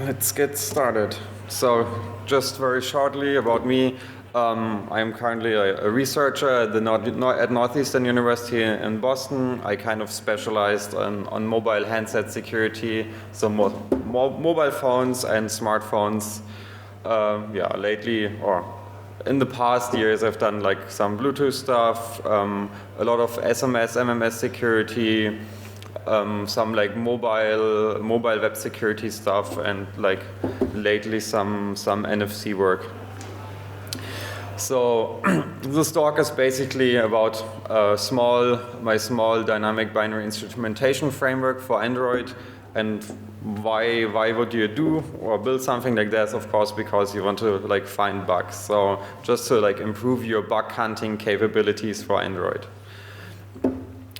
let's get started. So just very shortly about me. I'm currently a researcher at Northeastern University in Boston. I kind of specialized on mobile handset security, so mobile phones and smartphones. Yeah, lately, or in the past years, I've done like some Bluetooth stuff, a lot of SMS, MMS security, some like mobile web security stuff, and like lately some NFC work. So this talk is basically about my small dynamic binary instrumentation framework for Android, and why would you do or build something like that? Of course, because you want to like find bugs. So just to like improve your bug hunting capabilities for Android.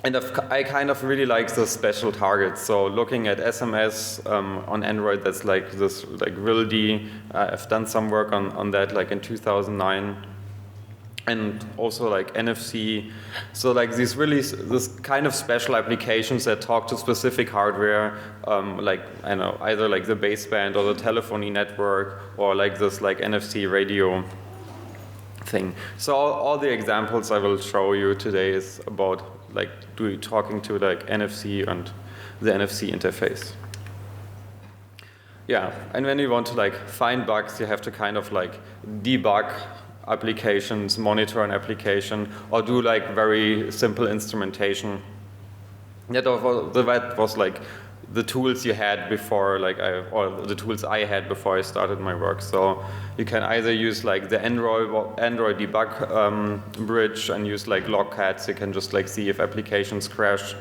And I kind of really like the special targets. So looking at SMS on Android, that's like this like RILD. I've done some work on that like in 2009. And also like NFC. So like this kind of special applications that talk to specific hardware, like I know either like the baseband or the telephony network, or like this like NFC radio thing. So all the examples I will show you today is about like talking to like NFC and the NFC interface. Yeah, and when you want to like find bugs, you have to kind of like debug applications, monitor an application, or do like very simple instrumentation. That was like the tools you had before, or the tools I had before I started my work. So you can either use like the Android debug bridge and use like logcats. You can just like see if applications crash.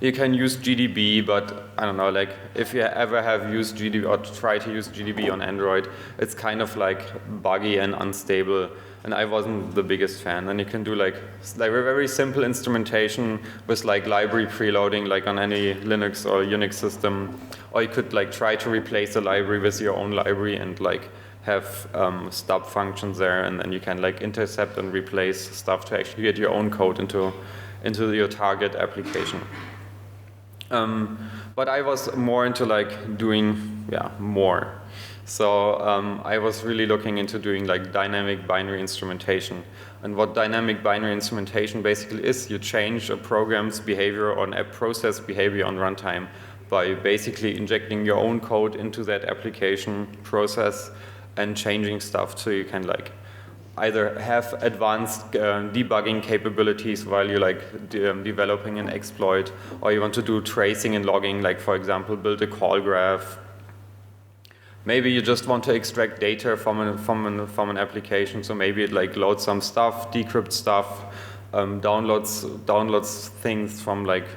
You can use GDB, but I don't know, like if you ever have used GDB or try to use GDB on Android, it's kind of like buggy and unstable, and I wasn't the biggest fan. And you can do like very simple instrumentation with like library preloading, like on any Linux or Unix system, or you could like try to replace the library with your own library and like have stub functions there, and then you can like intercept and replace stuff to actually get your own code into your target application. But I was more into like doing more. So I was really looking into doing like dynamic binary instrumentation. And what dynamic binary instrumentation basically is, you change a program's behavior or an app process behavior on runtime by basically injecting your own code into that application process and changing stuff, so you can like either have advanced debugging capabilities while you're like developing an exploit, or you want to do tracing and logging, like for example build a call graph. Maybe you just want to extract data from an application, so maybe it like loads some stuff, decrypts stuff, downloads things from like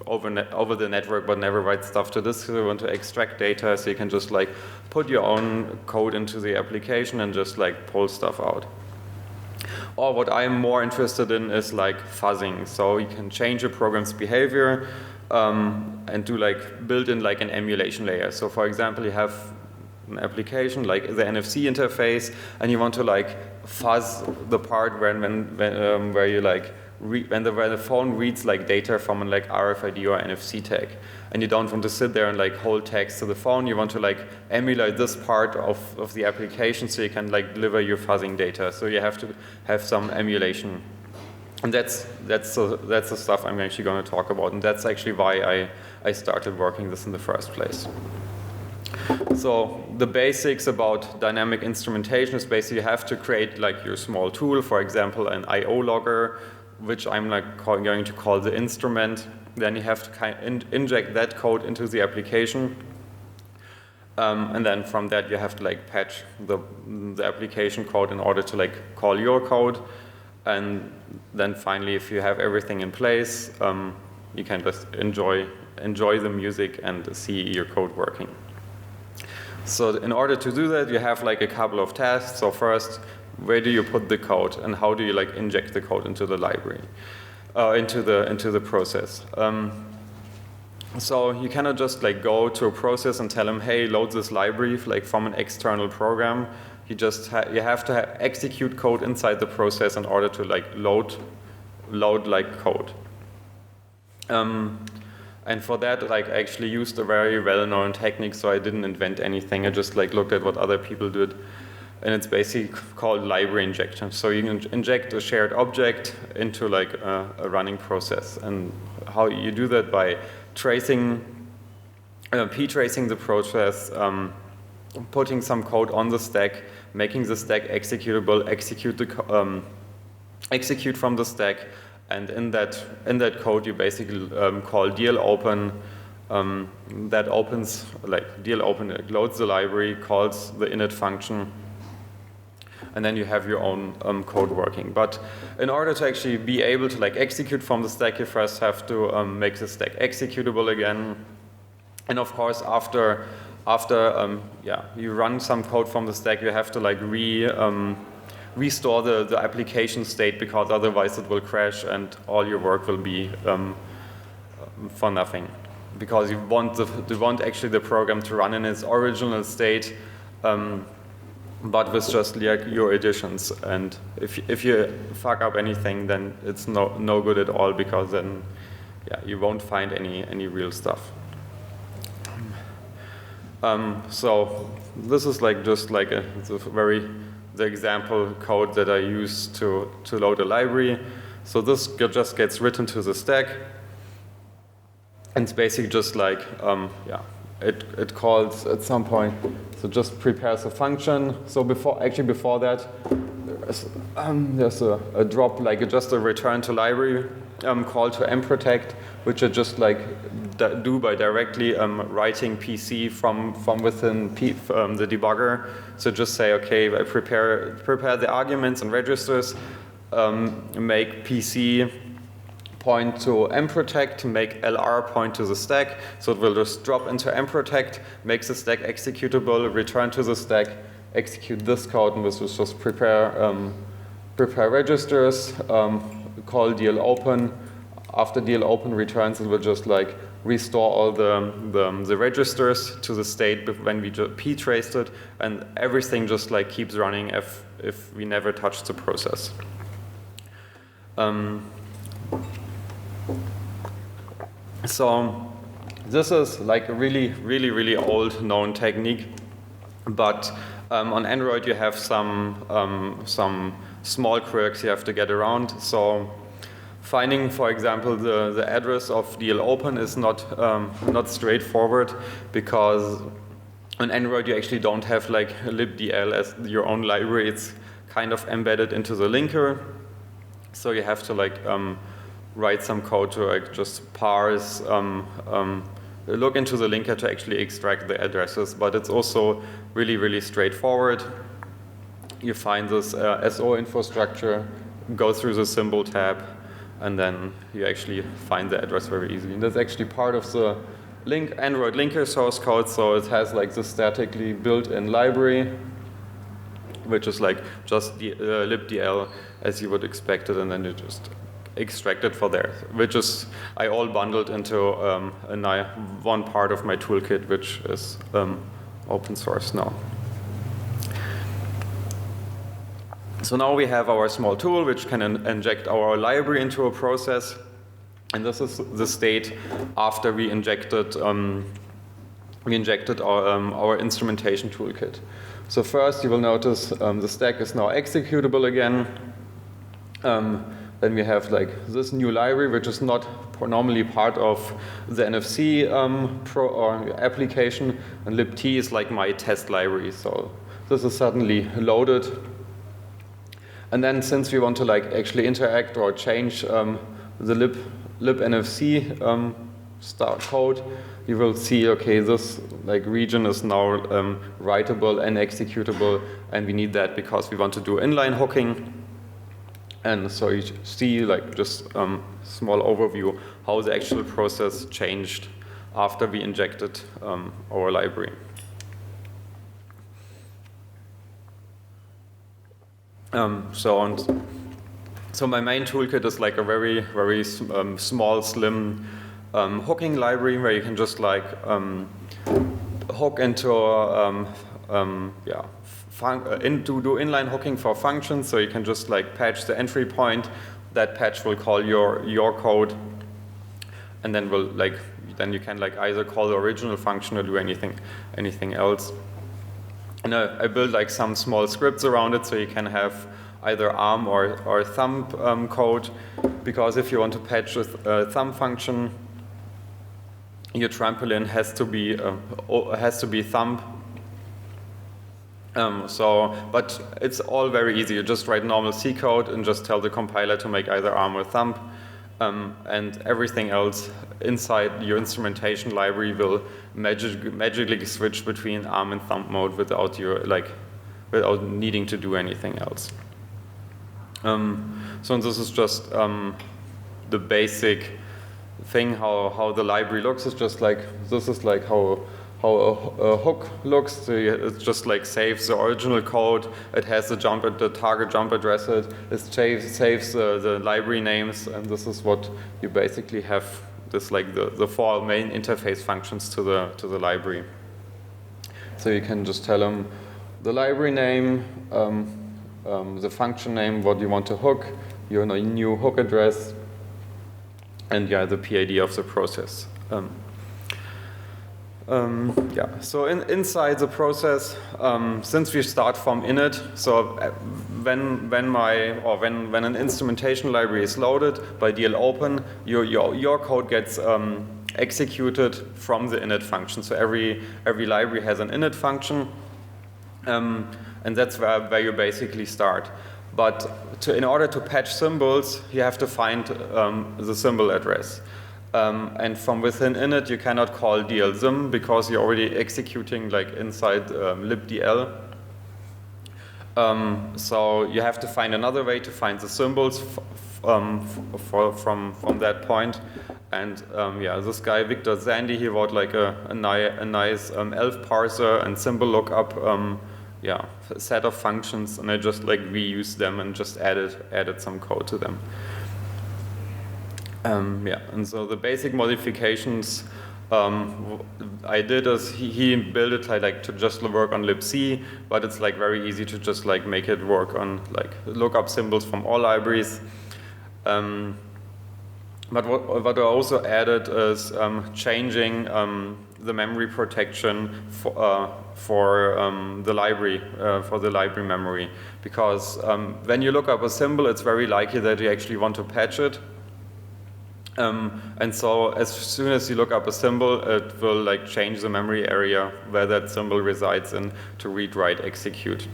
over the network, but never writes stuff to this. So you want to extract data, so you can just like put your own code into the application and just like pull stuff out. Or what I'm more interested in is like fuzzing. So you can change a program's behavior and do like build in like an emulation layer. So for example, you have an application like the NFC interface, and you want to like fuzz the part where you like when the phone reads like data from an like RFID or NFC tag, and you don't want to sit there and like hold text to the phone. You want to like emulate this part of the application, so you can like deliver your fuzzing data. So you have to have some emulation, and that's the stuff I'm actually going to talk about, and that's actually why I started working this in the first place. So the basics about dynamic instrumentation is basically you have to create like your small tool, for example an IO logger, which I'm like going to call the instrument. Then you have to inject that code into the application, and then from that you have to like patch the application code in order to like call your code. And then finally, if you have everything in place, you can just enjoy the music and see your code working. So in order to do that, you have like a couple of tasks. So first, where do you put the code, and how do you like inject the code into the library, into the process? So you cannot just like go to a process and tell them, hey, load this library like from an external program. You just you have to execute code inside the process in order to like load like code. And for that, like, I actually used a very well-known technique, so I didn't invent anything. I just like looked at what other people did. And it's basically called library injection. So you can inject a shared object into like a running process. And how you do that by tracing, p-tracing the process, putting some code on the stack, making the stack executable, execute from the stack, and in that code you basically call dlopen. That opens, like dlopen, it loads the library, calls the init function, and then you have your own code working. But in order to actually be able to like execute from the stack, you first have to make the stack executable again. And of course, after you run some code from the stack, you have to like restore the application state, because otherwise it will crash and all your work will be for nothing. Because you want actually the program to run in its original state, but with just like your additions. And if you fuck up anything, then it's no good at all, because then you won't find any real stuff. So this is like just like the example code that I use to load a library. So this just gets written to the stack, and it's basically just like it calls at some point. So just prepares a function. So before that, there's a drop, like just a return to library call to mprotect, which I just like do by directly writing PC from within the debugger. So just say, okay, I prepare the arguments and registers, make PC point to mprotect, make LR point to the stack, so it will just drop into mprotect, makes the stack executable, return to the stack, execute this code, and this was just prepare registers, call dlopen. After dlopen returns, it will just like restore all the registers to the state when we just p-traced it, and everything just like keeps running if we never touch the process. So this is like a really old known technique, but on Android you have some small quirks you have to get around. So finding, for example, the address of dlopen is not straightforward, because on Android you actually don't have like libdl as your own library. It's kind of embedded into the linker, so you have to like write some code to like just parse, look into the linker to actually extract the addresses. But it's also really straightforward. You find this SO infrastructure, go through the symbol tab, and then you actually find the address very easily. And that's actually part of the Android linker source code. So it has like the statically built-in library, which is like just the libdl as you would expect it, and then you just extract it for there, which is I all bundled into one part of my toolkit, which is open source now. So now we have our small tool which can inject our library into a process, and this is the state after we injected our instrumentation toolkit. So first you will notice the stack is now executable again. Then we have like this new library, which is not normally part of the NFC application, and libt is like my test library. So this is suddenly loaded. And then since we want to like actually interact or change the libnfc start code, you will see, okay, this like region is now writable and executable, and we need that because we want to do inline hooking. And so you see like just small overview how the actual process changed after we injected our library. So my main toolkit is like a very small, slim hooking library where you can just like hook into do inline hooking for functions. So you can just like patch the entry point. That patch will call your code, and then will like then you can like either call the original function or do anything else. And I built like some small scripts around it, so you can have either ARM or thumb code, because if you want to patch a thumb function, your trampoline has to be thumb. But it's all very easy. You just write normal C code and just tell the compiler to make either ARM or thumb, and everything else inside your instrumentation library will magically switch between ARM and thumb mode without needing to do anything else. So this is just the basic thing how the library looks. It's just like this is like how a hook looks. So it just like saves the original code. It has the target jump address. It saves the library names, and this is what you basically have. This like the 4 main interface functions to the library. So you can just tell them the library name, the function name, what you want to hook, your new hook address, and yeah, the PID of the process. Yeah. So inside the process, since we start from init, so when an instrumentation library is loaded by DL open, your code gets executed from the init function. So every library has an init function, and that's where you basically start. But in order to patch symbols, you have to find the symbol address. And from within init, you cannot call dlsym because you're already executing like inside libdl. So you have to find another way to find the symbols from that point. And yeah, this guy Victor Zandy, he wrote like a nice ELF parser and symbol lookup yeah, set of functions, and I just like reused them and just added some code to them. Yeah, and so the basic modifications I did is he built it like to just work on libc, but it's like very easy to just like make it work on like lookup symbols from all libraries. But what I also added is changing the memory protection for the library memory, because when you look up a symbol, it's very likely that you actually want to patch it. And so as soon as you look up a symbol, it will like change the memory area where that symbol resides in to read, write, execute.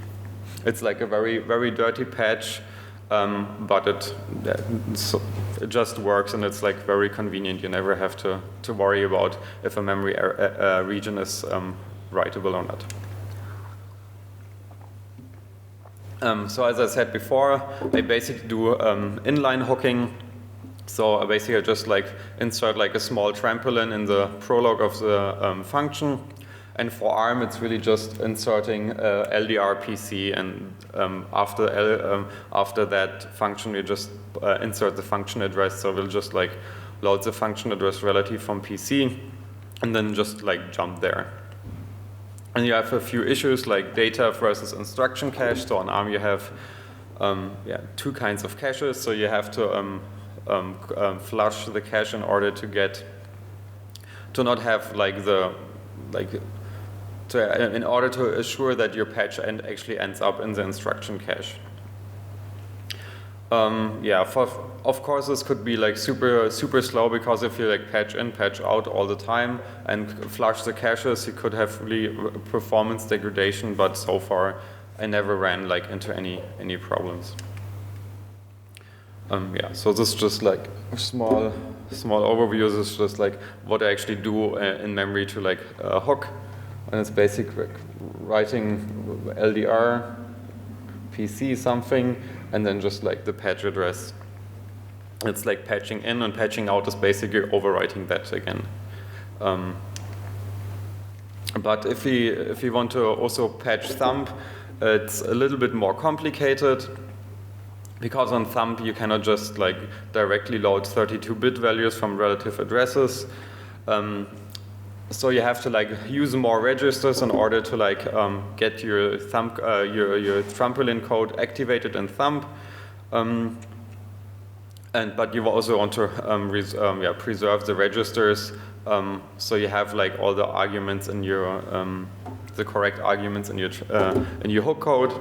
It's like a very, very dirty patch, but it just works, and it's like very convenient. You never have to worry about if a memory region is writable or not. So as I said before, I basically do inline hooking. So I basically just like insert like a small trampoline in the prologue of the function. And for ARM, it's really just inserting LDR PC, and after that function, we just insert the function address. So we'll just like load the function address relative from PC, and then just like jump there. And you have a few issues like data versus instruction cache. So on ARM, you have yeah, 2 kinds of caches. So you have to flush the cache in order to not have like in order to assure that your patch actually ends up in the instruction cache. Yeah, of course this could be like super slow, because if you like patch in, patch out all the time and flush the caches, you could have really performance degradation. But so far, I never ran like into any problems. Yeah, so this is just like a small overview. This is just like what I actually do in memory to like hook, and it's basically like writing LDR, PC something, and then just like the patch address. It's like patching in, and patching out is basically overwriting that again. But if we want to also patch thumb, it's a little bit more complicated. Because on thumb you cannot just like directly load 32-bit values from relative addresses, so you have to like use more registers in order to like get your thumb your trampoline code activated in thumb, but you also want to preserve the registers So you have like all the arguments in your the correct arguments in your hook code.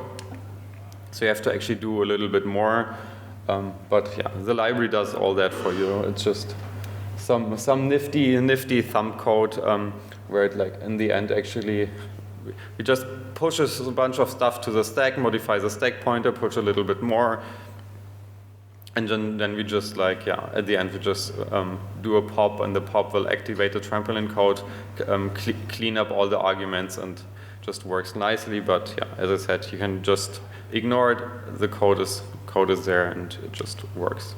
So you have to actually do a little bit more. But yeah, the library does all that for you. It's just some nifty thumb code where it like in the end actually we just pushes a bunch of stuff to the stack, modifies the stack pointer, push a little bit more, and then we just like at the end we just do a pop, and the pop will activate the trampoline code, clean up all the arguments, and just works nicely. But yeah, as I said, you can just ignore it. The code is there, and it just works.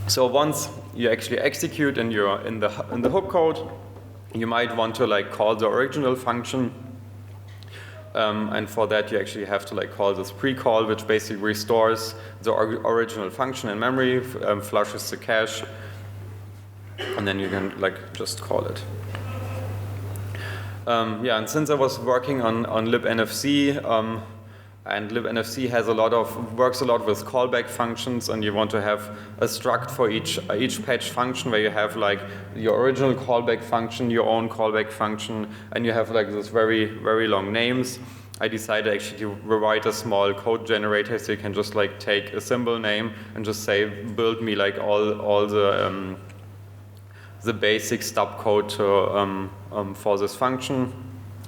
So once you actually execute in the hook code, you might want to like call the original function, and for that you actually have to like call this precall, which basically restores the original function in memory, flushes the cache, and then you can like just call it. And since I was working on libnfc, and libnfc works a lot with callback functions, and you want to have a struct for each patch function where you have like your original callback function, your own callback function, and you have like this very long names. I decided actually to rewrite a small code generator, so you can just like take a symbol name and just say build me like all the basic stub code for this function,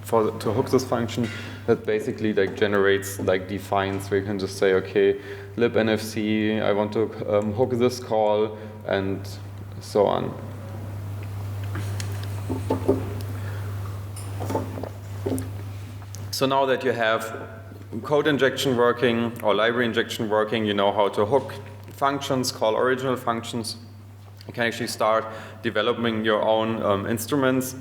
to hook this function. That basically like generates, like defines, where you can just say, okay, libnfc, I want to hook this call, and so on. So now that you have code injection working or library injection working, you know how to hook functions, call original functions. You can actually start developing your own instruments.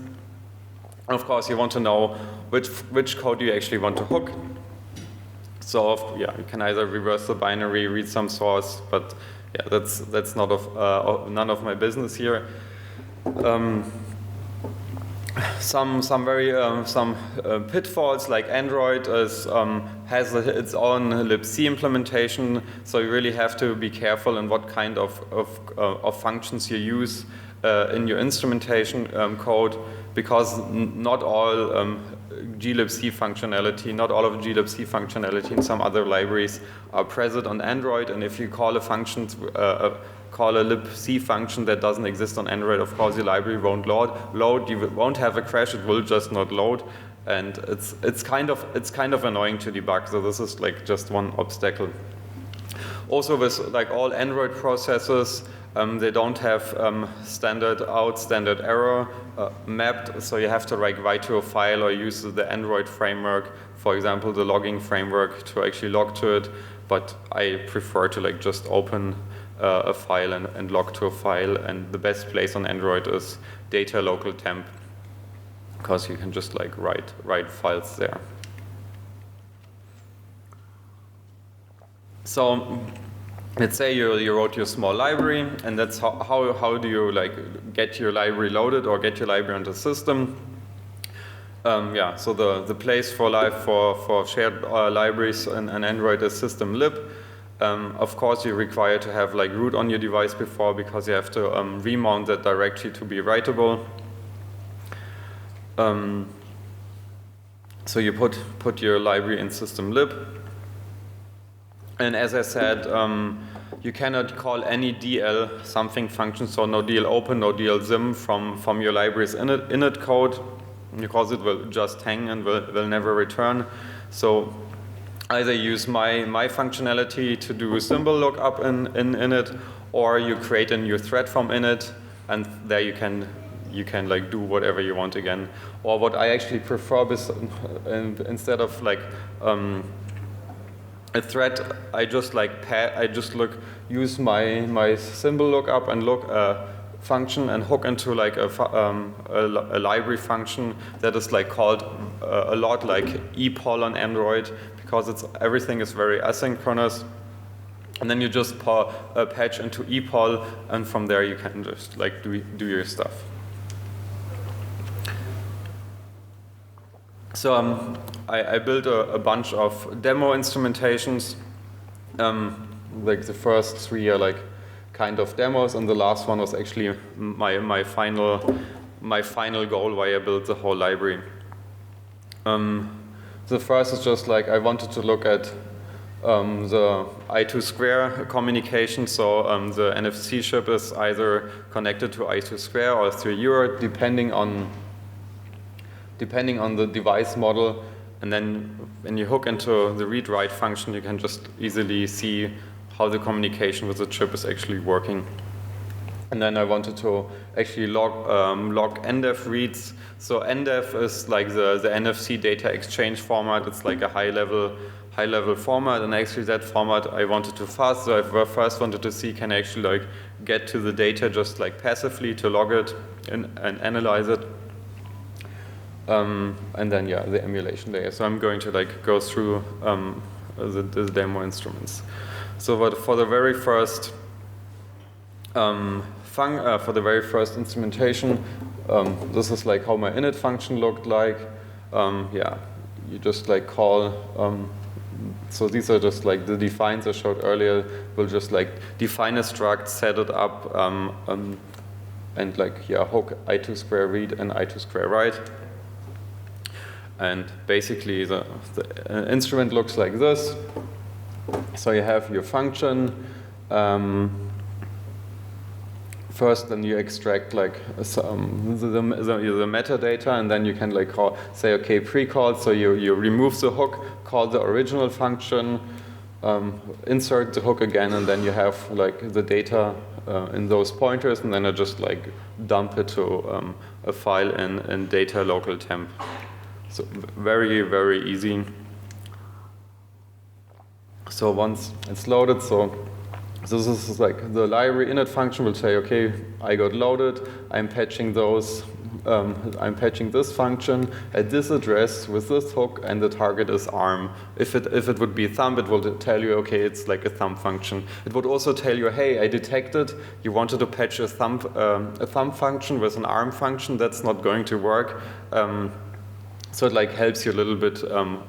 And of course, you want to know which code you actually want to hook. So yeah, you can either reverse the binary, read some source, but yeah, that's not none of my business here. Some pitfalls, like Android has its own libc implementation, so you really have to be careful in what kind of functions you use in your instrumentation code, because not all glibc functionality, not all of glibc functionality in some other libraries are present on Android. And if you call a function, call a libc function that doesn't exist on Android, of course your library won't load. You won't have a crash. It will just not load, and it's kind of annoying to debug. So this is like just one obstacle. Also, with like all Android processors, they don't have standard out, standard error mapped, so you have to like write to a file or use the Android framework, for example, the logging framework, to actually log to it. But I prefer to like just open a file and log to a file, and the best place on Android is data local temp, because you can just like write files there. So let's say you wrote your small library, and that's how do you like get your library loaded or get your library on the system. So the place for shared libraries in Android is system lib. Of course, you're required to have like root on your device before, because you have to remount that directory to be writable. So you put your library in system lib. And as I said, you cannot call any DL something function, so no DL open, no DL zim from your library's init code, because it will just hang and will never return. So either use my functionality to do a symbol lookup in init, or you create a new thread from init, and there you can like do whatever you want again. Or what I actually prefer is instead of like a thread, I just use my symbol lookup and look function and hook into like a library function that is like called a lot like epoll on Android, because everything is very asynchronous. And then you just patch into epoll, and from there you can just like do your stuff. So I built a bunch of demo instrumentations. Like the first three are like kind of demos, and the last one was actually my final goal why I built the whole library. The first is just like I wanted to look at the I2 square communication. So the NFC chip is either connected to I2 square or through UART, depending on the device model. And then when you hook into the read-write function, you can just easily see how the communication with the chip is actually working. And then I wanted to actually log NDEF reads. So NDEF is like the NFC data exchange format. It's like a high-level format, and actually that format I wanted to fuzz. So I first wanted to see can I actually like get to the data just like passively to log it and analyze it. And then yeah, the emulation layer. So I'm going to like go through the demo instruments. So for the very first instrumentation, this is like how my init function looked like. Yeah, you just like call. So these are just like the defines I showed earlier. We'll just like define a struct, set it up, and like yeah, hook I2 square read and I2 square write. And basically the instrument looks like this. So you have your function. First, then you extract like the metadata, and then you can like say okay, pre-call. So you remove the hook, call the original function, insert the hook again, and then you have like the data in those pointers, and then I just like dump it to a file in data local temp. So very, very easy. So once it's loaded, so this is like the library init function will say, okay, I got loaded. I'm patching those. I'm patching this function at this address with this hook, and the target is ARM. If it would be thumb, it will tell you, okay, it's like a thumb function. It would also tell you, hey, I detected you wanted to patch a thumb function with an ARM function. That's not going to work. So it like helps you a little bit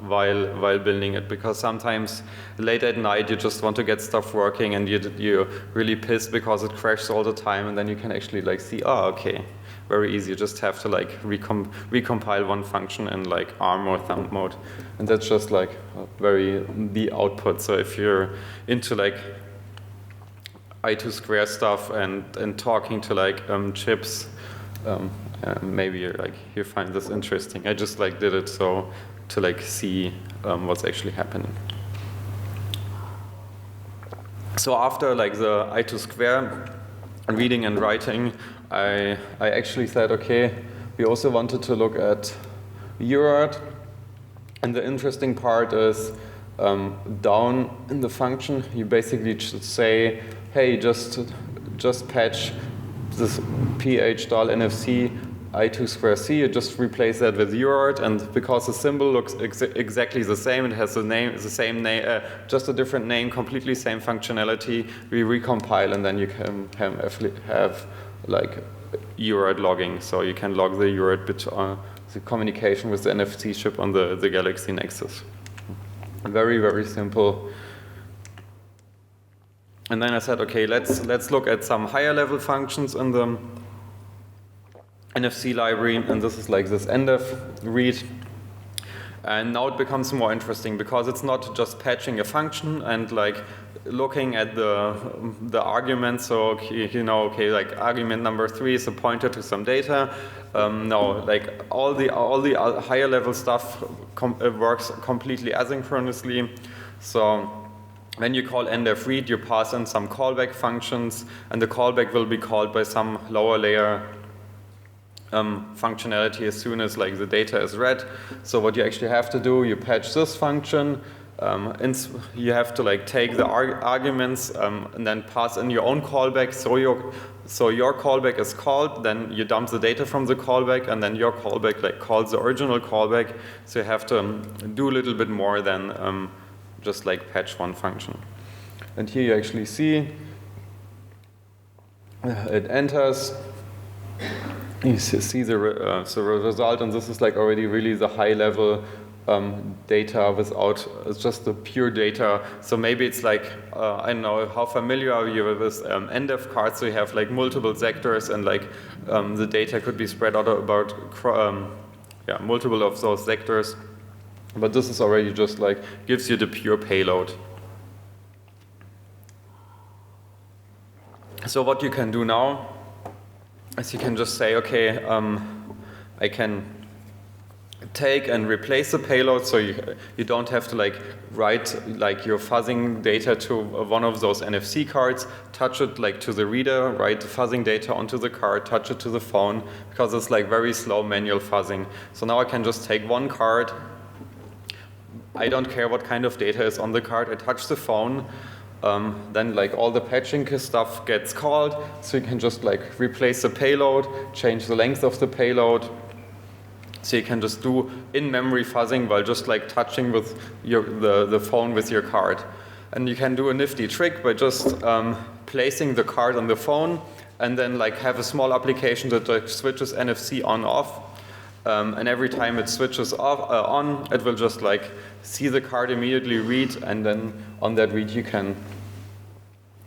while building it, because sometimes late at night you just want to get stuff working and you're really pissed because it crashes all the time, and then you can actually like see, oh, okay, very easy. You just have to like recompile one function in like ARM or thumb mode, and that's just like the output. So if you're into like I2 square stuff and talking to like chips, maybe you find this interesting. I just like did it so to like see what's actually happening. So after like the I2 square reading and writing, I actually said, okay, we also wanted to look at UART, and the interesting part is down in the function you basically should say, hey, just patch this ph.nfc I2 square C, you just replace that with UART, and because the symbol looks exactly the same, it has the same name, just a different name, completely same functionality, we recompile, and then you can have like UART logging. So you can log the UART bit, the communication with the NFC chip on the Galaxy Nexus. Very, very simple. And then I said, okay, let's look at some higher level functions in the NFC library, and this is like this NDEF read. And now it becomes more interesting because it's not just patching a function and like looking at the arguments. So you know, okay, like argument number 3 is a pointer to some data. No, like all the higher level stuff works completely asynchronously. So when you call NDEF read, you pass in some callback functions, and the callback will be called by some lower layer functionality as soon as like the data is read. So what you actually have to do, you patch this function. You have to like take the arguments and then pass in your own callback. So your callback is called, then you dump the data from the callback, and then your callback like calls the original callback. So you have to do a little bit more than just like patch one function. And here you actually see it enters. You see the result, and this is like already really the high level data without just the pure data. So maybe it's like, I don't know, how familiar are you with this NDEF card? So you have like multiple sectors and like the data could be spread out about multiple of those sectors. But this is already just like, gives you the pure payload. So what you can do now is you can just say, okay, I can take and replace the payload, so you don't have to like write like your fuzzing data to one of those NFC cards, touch it like to the reader, write the fuzzing data onto the card, touch it to the phone, because it's like very slow manual fuzzing. So now I can just take one card, I don't care what kind of data is on the card, I touch the phone, then like all the patching stuff gets called, so you can just like replace the payload, change the length of the payload. So you can just do in-memory fuzzing while just like touching with the phone with your card. And you can do a nifty trick by just placing the card on the phone and then like have a small application that like switches NFC on-off. And every time it switches off, on, it will just like see the card immediately read, and then on that read you can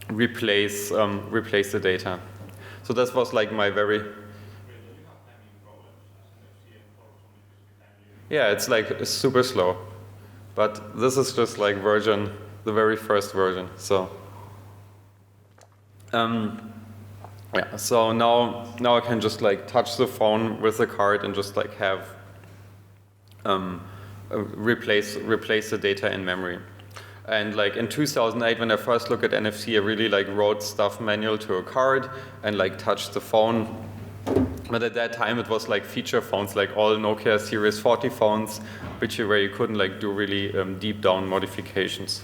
replace the data. So this was like my very... Yeah, it's like super slow, but this is just like the very first version. So, yeah. So now I can just like touch the phone with the card and just like have replace the data in memory. And like in 2008, when I first looked at NFC, I really like wrote stuff manual to a card and like touched the phone. But at that time, it was like feature phones, like all Nokia Series 40 phones, where you couldn't like do really deep down modifications.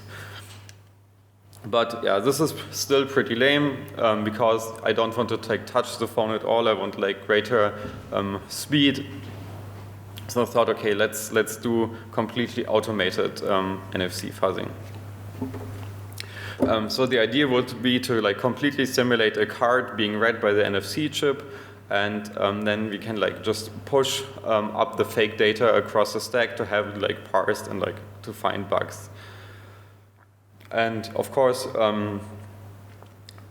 But yeah, this is still pretty lame because I don't want to like touch the phone at all. I want like greater speed. So I thought, okay, let's do completely automated NFC fuzzing. So the idea would be to like completely simulate a card being read by the NFC chip. And then we can like just push up the fake data across the stack to have it like parsed and like to find bugs. And of course,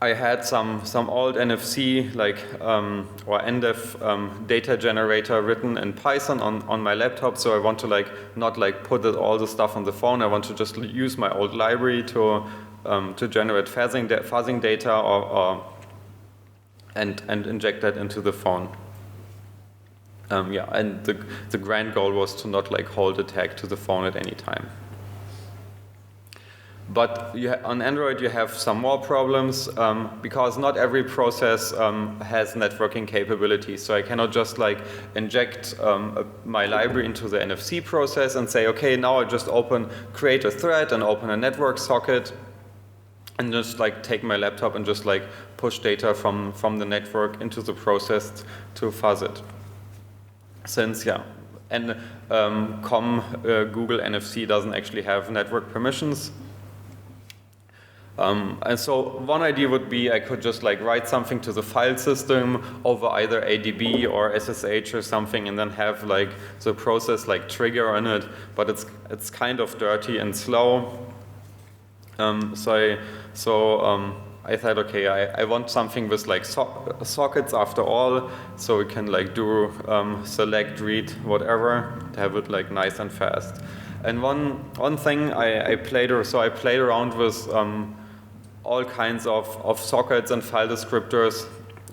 I had some old NFC like or NDEF data generator written in Python on my laptop. So I want to like not like put all the stuff on the phone. I want to just use my old library to generate fuzzing data and inject that into the phone. Yeah, and the grand goal was to not like hold a tag to the phone at any time. But on Android you have some more problems because not every process has networking capabilities. So I cannot just like inject my library into the NFC process and say, okay, now I just create a thread and open a network socket and just like take my laptop and just like push data from the network into the process to fuzz it. Since and Google NFC doesn't actually have network permissions. And so one idea would be I could just like write something to the file system over either ADB or SSH or something, and then have like the process like trigger on it, but it's kind of dirty and slow. So I thought, okay, I want something with like sockets after all, so we can like do select, read, whatever, to have it like nice and fast. And one thing I played around with all kinds of sockets and file descriptors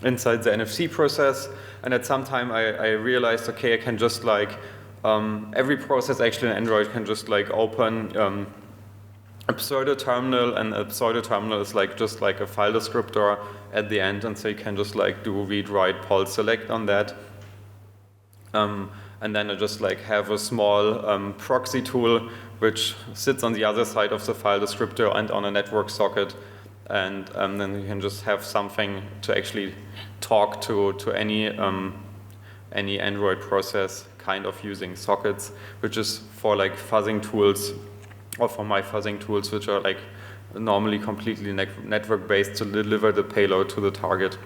inside the NFC process, and at some time I realized, okay, I can just like every process actually in Android can just like open a pseudo terminal, and a pseudo terminal is like just like a file descriptor at the end, and so you can just like do read, write, poll, select on that. And then I just like have a small proxy tool which sits on the other side of the file descriptor and on a network socket, and then you can just have something to actually talk to any Android process kind of using sockets, which is for like fuzzing tools, or for my fuzzing tools, which are like normally completely network based to deliver the payload to the target.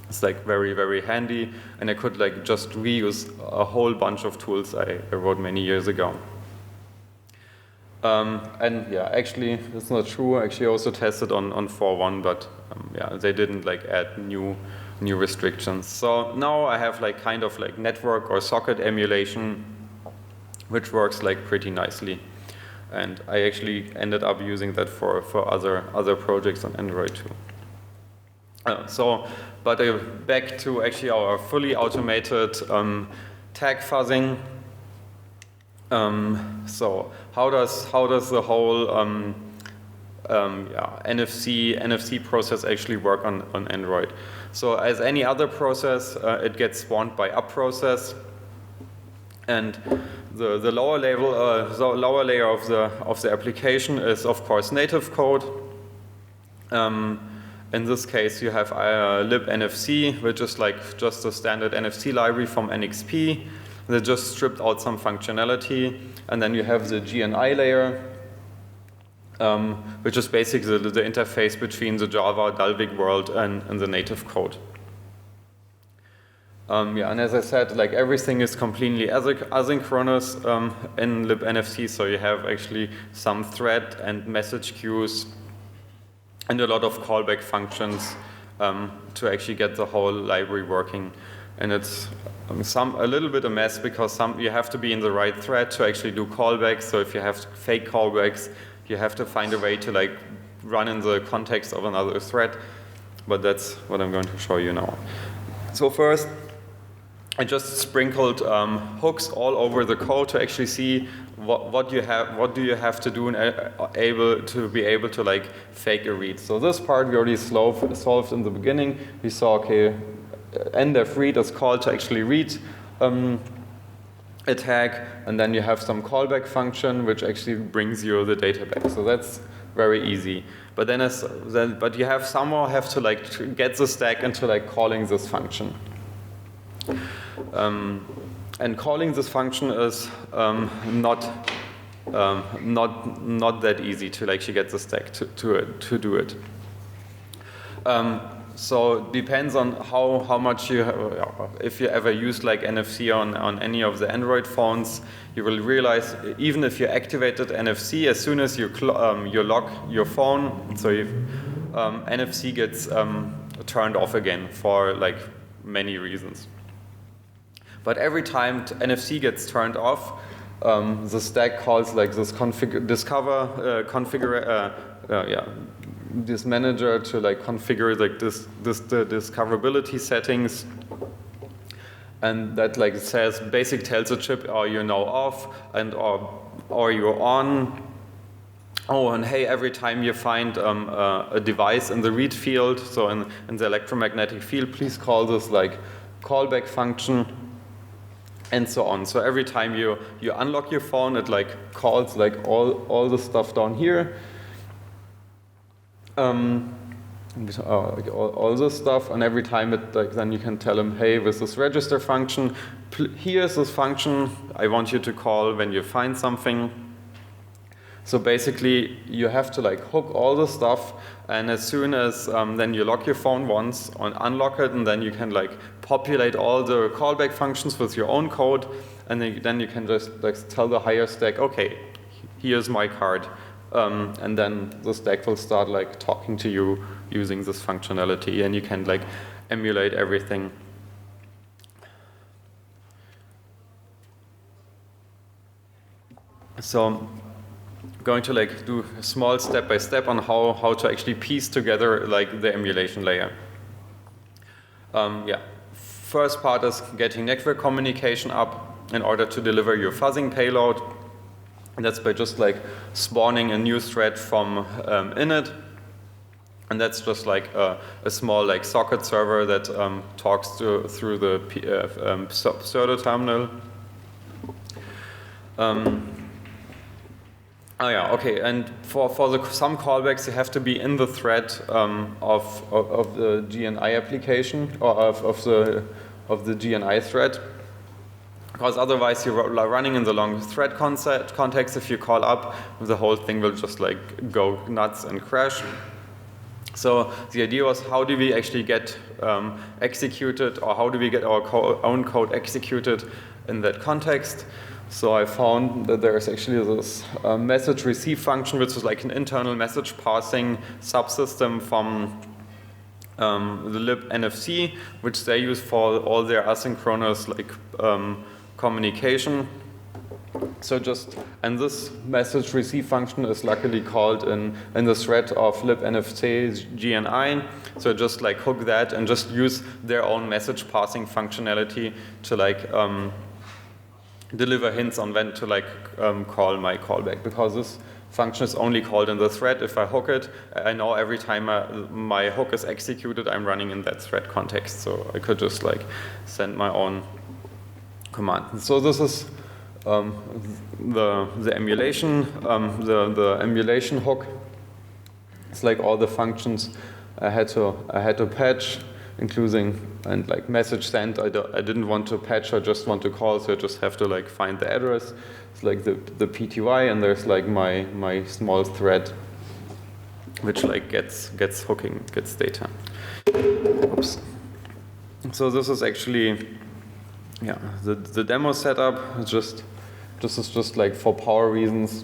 It's like very, very handy, and I could like just reuse a whole bunch of tools I wrote many years ago. And yeah, actually, it's not true. Actually, I also tested on 4.1, but yeah, they didn't like add new restrictions. So now I have like kind of like network or socket emulation, which works like pretty nicely. And I actually ended up using that for other projects on Android too. Back to actually our fully automated tag fuzzing. So how does the whole NFC process actually work on Android? So as any other process, it gets spawned by up process, and the lower level, the lower layer of the application is of course native code. In this case, you have libnfc, which is like just a standard NFC library from NXP. They just stripped out some functionality, and then you have the GNI layer, which is basically the interface between the Java Dalvik world and the native code. Yeah, and as I said, like everything is completely asynchronous in libnfc, so you have actually some thread and message queues and a lot of callback functions to actually get the whole library working. And it's a little bit a mess because you have to be in the right thread to actually do callbacks. So if you have fake callbacks, you have to find a way to like run in the context of another thread. But that's what I'm going to show you now. So first, I just sprinkled hooks all over the code to actually see what do you have to do and be able to like fake a read. So this part we already solved in the beginning. We saw, okay, NDEF read is called to actually read a tag, and then you have some callback function which actually brings you the data back. So that's very easy. But but you somehow have to like get the stack into like calling this function. And calling this function is not that easy to actually get the stack to do it. So it depends on how much if you ever use like NFC on any of the Android phones, you will realize even if you activated NFC, as soon as you lock your phone, so NFC gets turned off again for like many reasons. But every time NFC gets turned off, the stack calls like this this manager to like configure like the discoverability settings, and that like tells the chip, are you now off and or you're on. Oh, and hey, every time you find a device in the read field, so in the electromagnetic field, please call this like callback function, and so on. So every time you unlock your phone, it like calls like all the stuff down here. All this stuff, and every time then you can tell them, hey, with this register function, here's this function I want you to call when you find something. So basically, you have to like hook all the stuff, and as soon as then you lock your phone once and unlock it, and then you can like populate all the callback functions with your own code, and then you can just like tell the higher stack, okay, here's my card. And then the stack will start like talking to you using this functionality, and you can like emulate everything. So I'm going to like do a small step by step on how to actually piece together like the emulation layer. Yeah, first part is getting network communication up in order to deliver your fuzzing payload. And that's by just like spawning a new thread from init, and that's just like a small like socket server that talks through the pseudo terminal. Oh yeah, okay. And for some callbacks, you have to be in the thread of the GNI application, or of the GNI thread. Because otherwise you're running in the long thread context. If you call up, the whole thing will just like go nuts and crash. So the idea was, how do we actually get executed, or how do we get our own code executed in that context? So I found that there's actually this message receive function, which is like an internal message passing subsystem from the libnfc, which they use for all their asynchronous like communication. So and this message receive function is luckily called in the thread of libnfc GNI. So just like hook that and just use their own message passing functionality to like deliver hints on when to like call my callback, because this function is only called in the thread. If I hook it, I know every time my hook is executed, I'm running in that thread context. So I could just like send my own command. So this is the emulation, the emulation hook. It's like all the functions I had to patch, including and like message send. I didn't want to patch. I just want to call. So I just have to like find the address. It's like the PTY, and there's like my small thread, which like gets data. Oops. So this is actually the demo setup. This is just like for power reasons.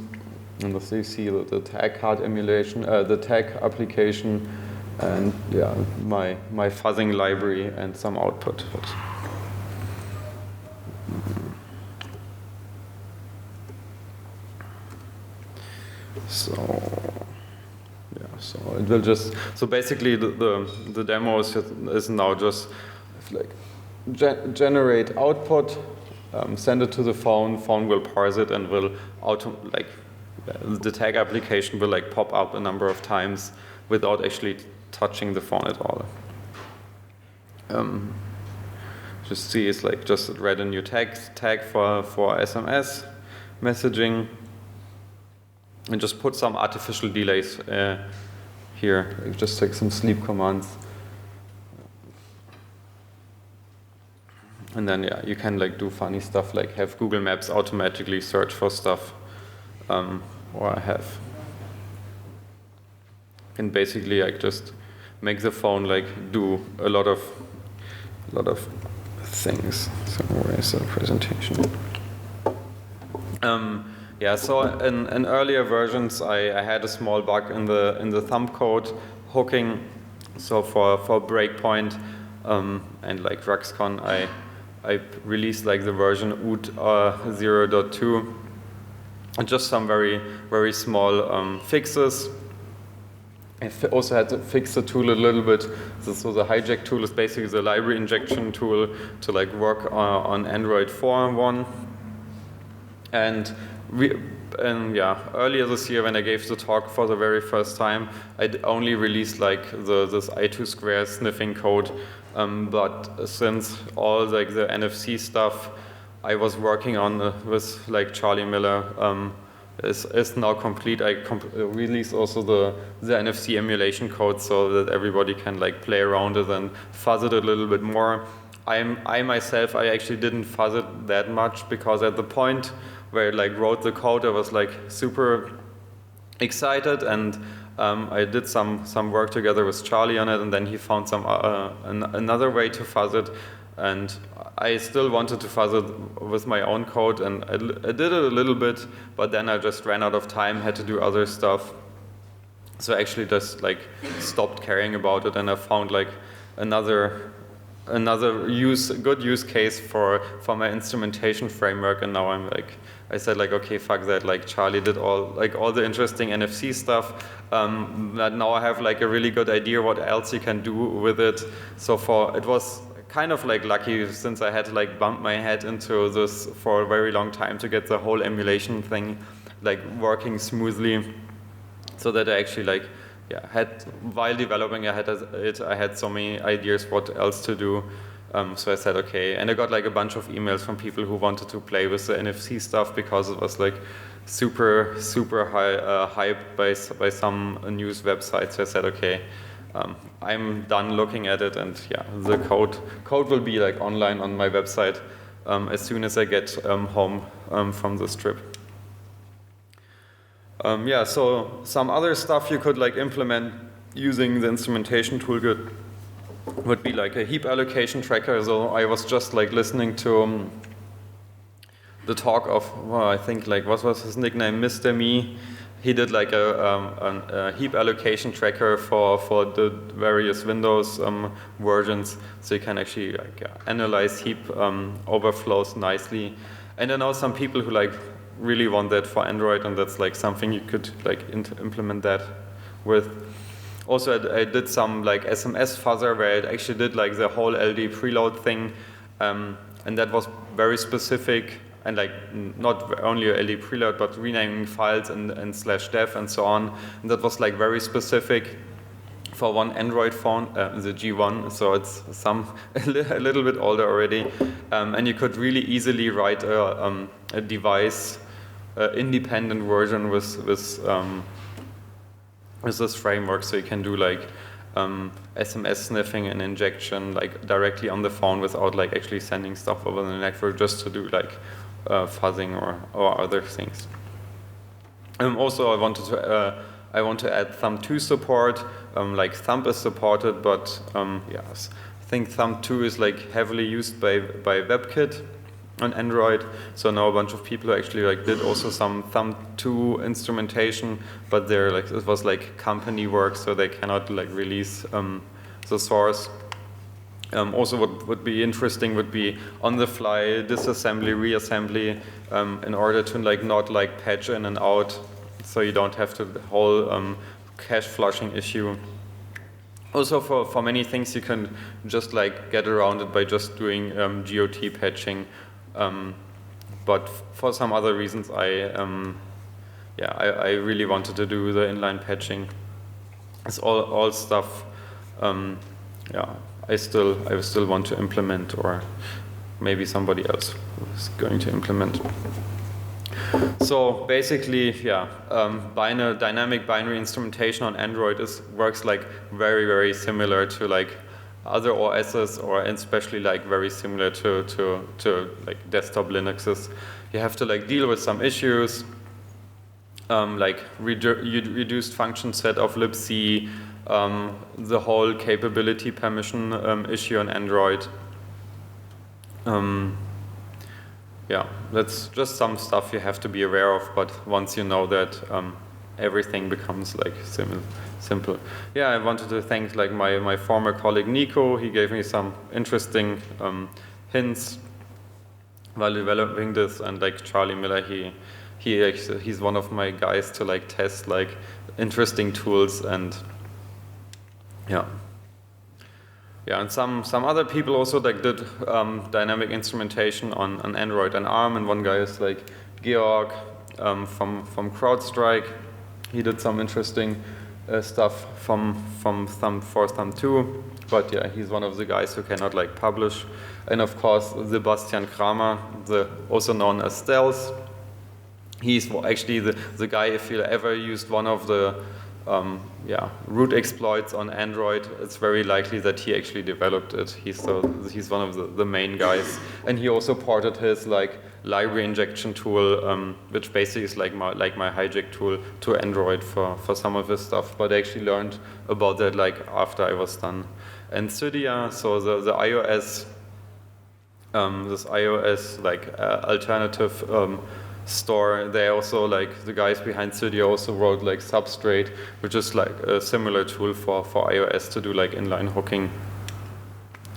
And this you see the tag card emulation, the tag application, and yeah, my fuzzing library and some output. So it will just, so basically the demo is now just like generate output, send it to the phone will parse it and will the tag application will like pop up a number of times without actually touching the phone at all. Just see, it's like just read a new tag for SMS messaging, and just put some artificial delays here. Like just take some sleep commands, and then yeah, you can like do funny stuff like have Google Maps automatically search for stuff, or and basically like just make the phone like do a lot of things. So where is the presentation? Yeah, so in earlier versions I had a small bug in the thumb code hooking. So for Breakpoint and like Ruxcon I released like the version UT 0.2 and just some very small fixes. I also had to fix the tool a little bit. So the hijack tool is basically the library injection tool to like work on Android 4.1. And earlier this year when I gave the talk for the very first time, I only released like this I2 sniffing code. But since all like the NFC stuff I was working on with like Charlie Miller is now complete. I released also the NFC emulation code so that everybody can like play around it and fuzz it a little bit more. I myself actually didn't fuzz it that much, because at the point where I like wrote the code I was like super excited, and I did some work together with Charlie on it, and then he found some another way to fuzz it, and I still wanted to fuzz it with my own code, and I did it a little bit, but then I just ran out of time, had to do other stuff. So I actually just like stopped caring about it, and I found like another good use case for my instrumentation framework, and now I said like, okay, fuck that, like Charlie did all the interesting NFC stuff, but now I have like a really good idea what else you can do with it. So it was kind of like lucky, since I had to like bump my head into this for a very long time to get the whole emulation thing like working smoothly, so that I actually like while developing I had so many ideas what else to do. So I said okay, and I got like a bunch of emails from people who wanted to play with the NFC stuff because it was like super high hyped by some news websites. So I said okay, I'm done looking at it, and yeah, the code will be like online on my website as soon as I get home from this trip. So some other stuff you could like implement using the instrumentation toolkit would be like a heap allocation tracker. So I was just like listening to the talk of, well, I think like, what was his nickname, Mr. Me. He did like a heap allocation tracker for the various Windows versions, so you can actually like analyze heap overflows nicely. And I know some people who like really want that for Android, and that's like something you could like implement that with. Also, I did some like SMS fuzzer where it actually did like the whole LD preload thing, and that was very specific. And like not only a LD preload, but renaming files and /dev and so on. And that was like very specific for one Android phone, the G1. So it's a little bit older already. And you could really easily write a device independent version with this framework. So you can do like SMS sniffing and injection like directly on the phone without like actually sending stuff over the network, just to do like fuzzing or other things. Also, I want to add Thumb 2 support. Like Thumb is supported, but yes, I think Thumb 2 is like heavily used by WebKit on Android. So now a bunch of people actually like did also some Thumb 2 instrumentation, but they're like, it was like company work, so they cannot like release the source. Also, what would be interesting would be on-the-fly disassembly, reassembly, in order to like not like patch in and out, so you don't have the whole cache flushing issue. Also, for many things, you can just like get around it by just doing GOT patching. But for some other reasons, I really wanted to do the inline patching. It's all stuff. I still want to implement, or maybe somebody else is going to implement. So basically, dynamic binary instrumentation on Android works like very similar to like other OSs, or especially like very similar to like desktop Linuxes. You have to like deal with some issues, like reduced function set of libc. The whole capability permission issue on Android. That's just some stuff you have to be aware of, but once you know that, everything becomes like simple. Yeah, I wanted to thank like my former colleague Nico. He gave me some interesting hints while developing this, and like Charlie Miller, he's one of my guys to like test like interesting tools. And and some other people also like did dynamic instrumentation on Android and ARM, and one guy is like Georg from CrowdStrike. He did some interesting stuff from Thumb 2, but yeah, he's one of the guys who cannot like publish. And of course, Sebastian Kramer, also known as Stealth. He's actually the guy, if you ever used one of the root exploits on Android, it's very likely that he actually developed it. He's one of the main guys, and he also ported his like library injection tool, which basically is like my hijack tool, to Android for some of his stuff. But I actually learned about that like after I was done. And Cydia, so the iOS, this iOS like alternative store, they also like the guys behind Cydia also wrote like Substrate, which is like a similar tool for iOS to do like inline hooking.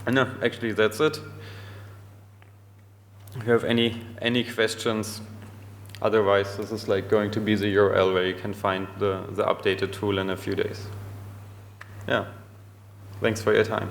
And yeah, actually that's it. If you have any questions, otherwise this is like going to be the URL where you can find the updated tool in a few days. Yeah, thanks for your time.